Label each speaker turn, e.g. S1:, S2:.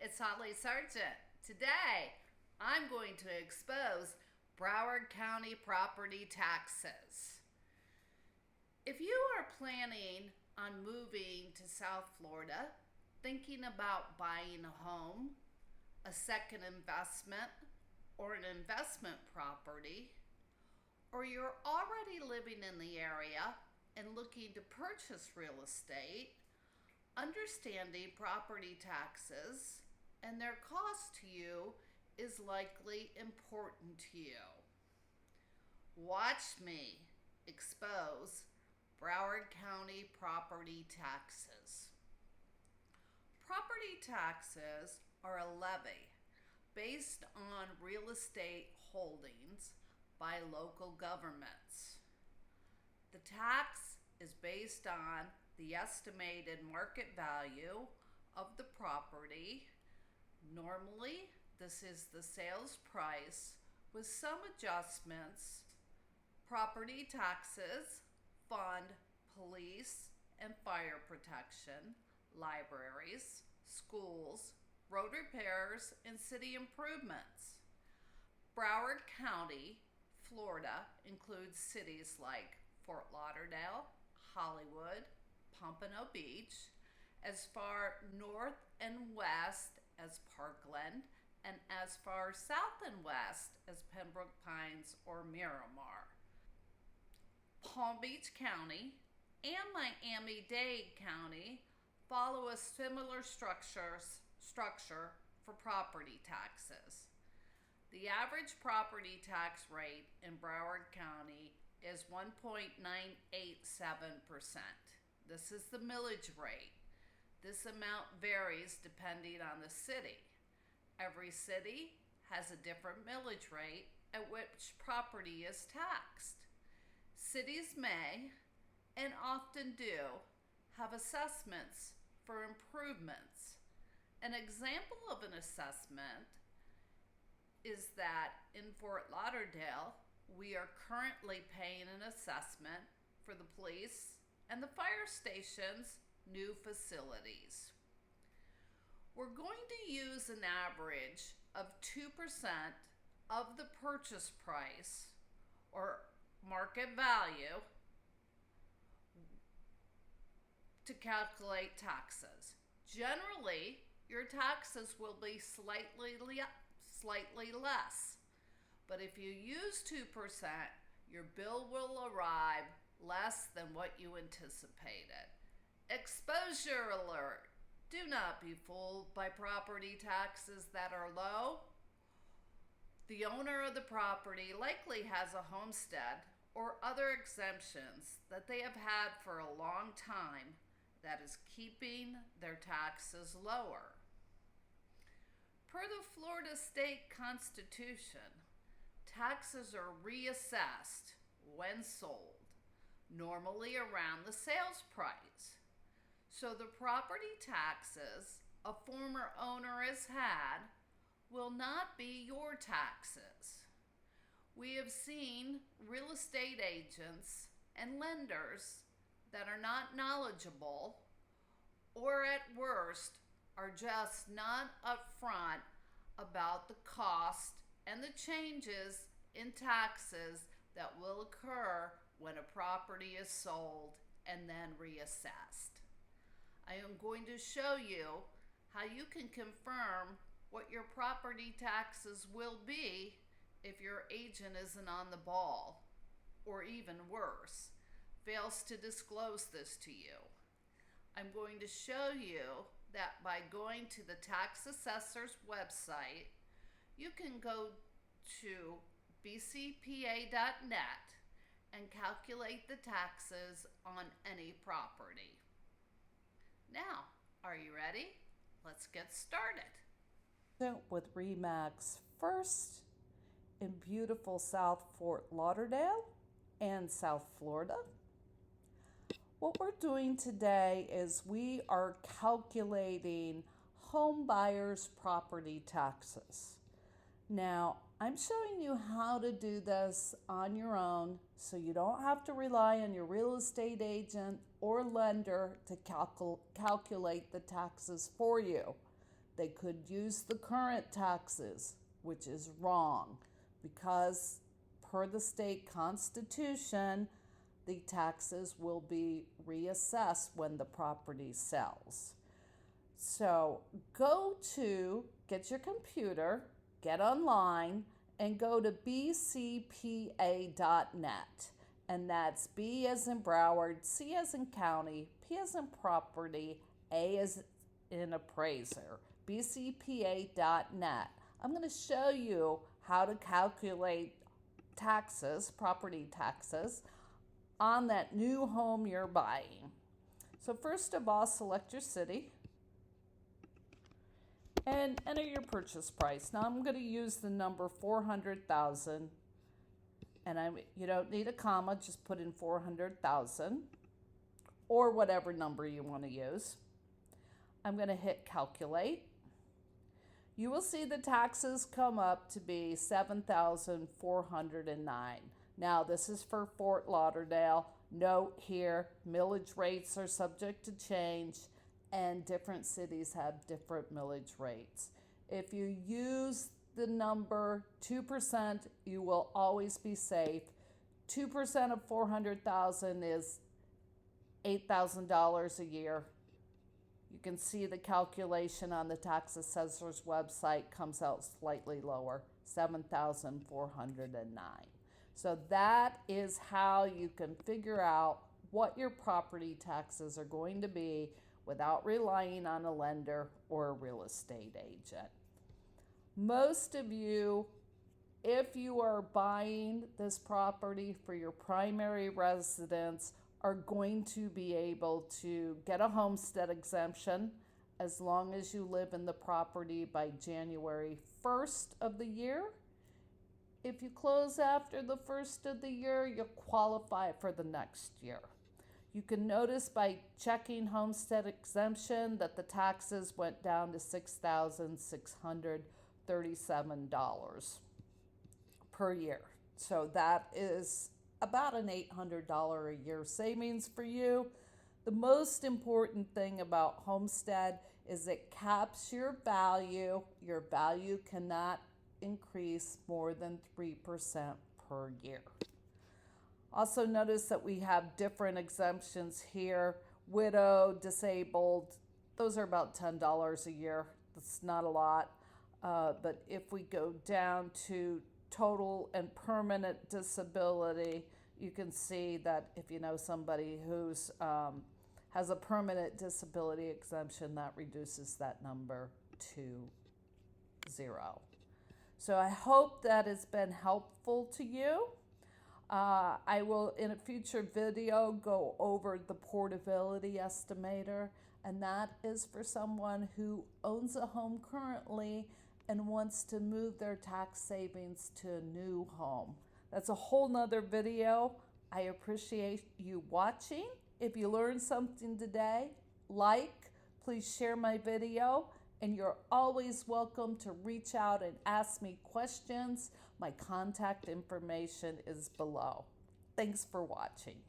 S1: it's Holly Sargent. Today, I'm going to expose Broward County property taxes. If you are planning on moving to South Florida, thinking about buying a home, a second investment, or an investment property, or you're already living in the area and looking to purchase real estate, understanding property taxes and their cost to you is likely important to you. Watch me expose Broward County property taxes. Property taxes are a levy based on real estate holdings by local governments. The tax is based on the estimated market value of the property. Normally, this is the sales price with some adjustments. Property taxes fund police and fire protection, libraries, schools, road repairs, and city improvements. Broward County, Florida includes cities like Fort Lauderdale, Hollywood, Pompano Beach, as far north and west as Parkland, and as far south and west as Pembroke Pines or Miramar. Palm Beach County and Miami-Dade County follow a similar structure for property taxes. The average property tax rate in Broward County is 1.987%. This is the millage rate. This amount varies depending on the city. Every city has a different millage rate at which property is taxed. Cities may, and often do, have assessments for improvements. An example of an assessment is that in Fort Lauderdale, we are currently paying an assessment for the police and the fire station's new facilities. We're going to use an average of 2% of the purchase price or market value to calculate taxes. Generally, your taxes will be slightly less, but if you use 2%, your bill will arrive less than what you anticipated. Exposure alert! Do not be fooled by property taxes that are low. The owner of the property likely has a homestead or other exemptions that they have had for a long time that is keeping their taxes lower. Per the Florida State Constitution, taxes are reassessed when sold, normally around the sales price. So the property taxes a former owner has had will not be your taxes. We have seen real estate agents and lenders that are not knowledgeable or at worst are just not upfront about the cost and the changes in taxes that will occur when a property is sold and then reassessed. I am going to show you how you can confirm what your property taxes will be if your agent isn't on the ball, or even worse, fails to disclose this to you. I'm going to show you that by going to the tax assessor's website, you can go to bcpa.net and calculate the taxes on any property. Now, are you ready? Let's get started.
S2: With RE/MAX first in beautiful South Fort Lauderdale and South Florida. What we're doing today is we are calculating home buyers' property taxes. Now, I'm showing you how to do this on your own so you don't have to rely on your real estate agent or lender to calculate the taxes for you. They could use the current taxes, which is wrong because per the state constitution, the taxes will be reassessed when the property sells. So get your computer, get online, and go to bcpa.net. And that's B as in Broward, C as in county, P as in property, A as in appraiser, bcpa.net. I'm going to show you how to calculate taxes, property taxes, on that new home you're buying. So first of all, select your city and enter your purchase price. Now I'm going to use the number 400,000, and you don't need a comma, just put in 400,000 or whatever number you want to use. I'm going to hit calculate. You will see the taxes come up to be $7,409. Now this is for Fort Lauderdale. Note here, millage rates are subject to change and different cities have different millage rates. If you use the number 2%, you will always be safe. 2% of 400,000 is $8,000 a year. You can see the calculation on the tax assessor's website comes out slightly lower, $7,409. So that is how you can figure out what your property taxes are going to be without relying on a lender or a real estate agent. Most of you, if you are buying this property for your primary residence, are going to be able to get a homestead exemption as long as you live in the property by January 1st of the year. If you close after the 1st of the year, you'll qualify for the next year. You can notice by checking homestead exemption that the taxes went down to $6,637 per year. So that is about an $800 a year savings for you. The most important thing about homestead is it caps your value. Your value cannot increase more than 3% per year. Also notice that we have different exemptions here. Widow, disabled, those are about $10 a year. That's not a lot. But if we go down to total and permanent disability, you can see that if you know somebody who's has a permanent disability exemption, that reduces that number to 0. So I hope that has been helpful to you. I will, in a future video, go over the portability estimator, and that is for someone who owns a home currently and wants to move their tax savings to a new home. That's a whole nother video. I appreciate you watching. If you learned something today, please share my video, and you're always welcome to reach out and ask me questions. My contact information is below. Thanks for watching.